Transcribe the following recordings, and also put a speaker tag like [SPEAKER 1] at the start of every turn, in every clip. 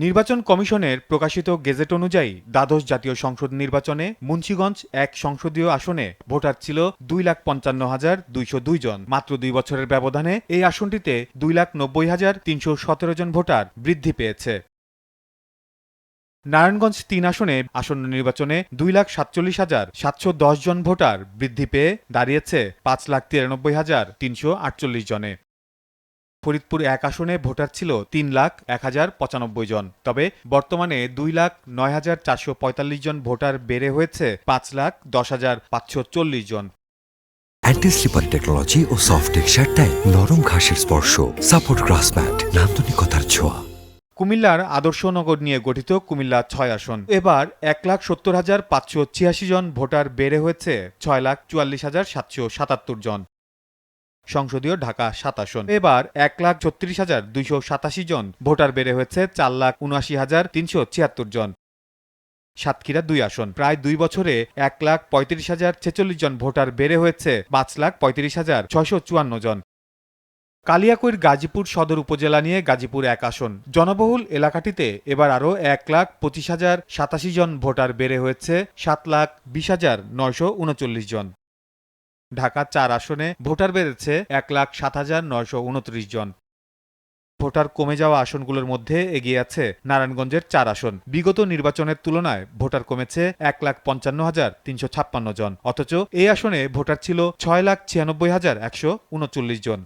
[SPEAKER 1] নির্বাচন কমিশনের প্রকাশিত গেজেট অনুযায়ী দ্বাদশ জাতীয় সংসদ নির্বাচনে মুন্সিগঞ্জ এক সংসদীয় আসনে ভোটার ছিল 2,55,202 জন। মাত্র 2 বছরের ব্যবধানে এই আসনটিতে 2,90,317 জন ভোটার বৃদ্ধি পেয়েছে। নারায়ণগঞ্জ 3 আসনে আসন্ন নির্বাচনে 2,47,710 জন ভোটার বৃদ্ধি পেয়ে দাঁড়িয়েছে 5,93,348 জনে। ফরিদপুর 1 আসনে ভোটার ছিল 3,01,095 জন। তবে বর্তমানে 2,09,445 জন ভোটার বেড়ে হয়েছে 5,10,540 জন।
[SPEAKER 2] অ্যান্টি স্লিপার টেকনোলজি ও সফট টেক্সচার টাইল, নরম ঘাসের স্পর্শ, সাপোর্ট গ্রাস ম্যাট, নান্দনিকতার ছোঁয়া।
[SPEAKER 1] কুমিল্লার আদর্শ নগর নিয়ে গঠিত কুমিল্লা 6 আসন এবার 1,70,586 জন ভোটার বেড়ে হয়েছে 6,44,777 জন। সংসদীয় ঢাকা 7 আসন এবার 1,36,287 জন ভোটার বেড়ে হয়েছে 4,79,376 জন। সাতক্ষীরা 2 আসন প্রায় 2 বছরে 1,35,046 জন ভোটার বেড়ে হয়েছে 5,35,654 জন। কালিয়াকৈর গাজীপুর সদর উপজেলা নিয়ে গাজীপুর 1 আসন জনবহুল এলাকাটিতে এবার আরও 1,25,087 জন ভোটার বেড়ে হয়েছে 7,20,939 জন। ঢাকা 4 আসনে ভোটার বেড়েছে 1,07,929 জন। ভোটার কমে যাওয়া আসনগুলোর মধ্যে এগিয়ে আছে নারায়ণগঞ্জের 4 আসন। বিগত নির্বাচনের তুলনায় ভোটার কমেছে 1,55,356 জন, অথচ এই আসনে ভোটার ছিল 6,96,139 জন।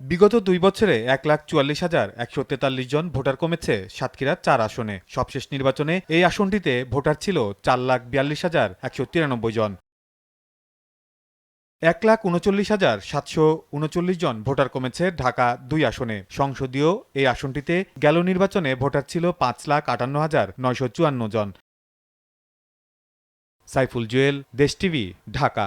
[SPEAKER 1] বিগত 2 বছরে 1,44,143 জন ভোটার কমেছে সাতক্ষীরার 4 আসনে। সবশেষ নির্বাচনে এই আসনটিতে ভোটার ছিল 4,42,193 জন। 1,39,739 জন ভোটার কমেছে ঢাকা 2 আসনে। সংসদীয় এই আসনটিতে গেল নির্বাচনে ভোটার ছিল 5,58,954 জন। সাইফুল জুয়েল, দেশ টিভি, ঢাকা।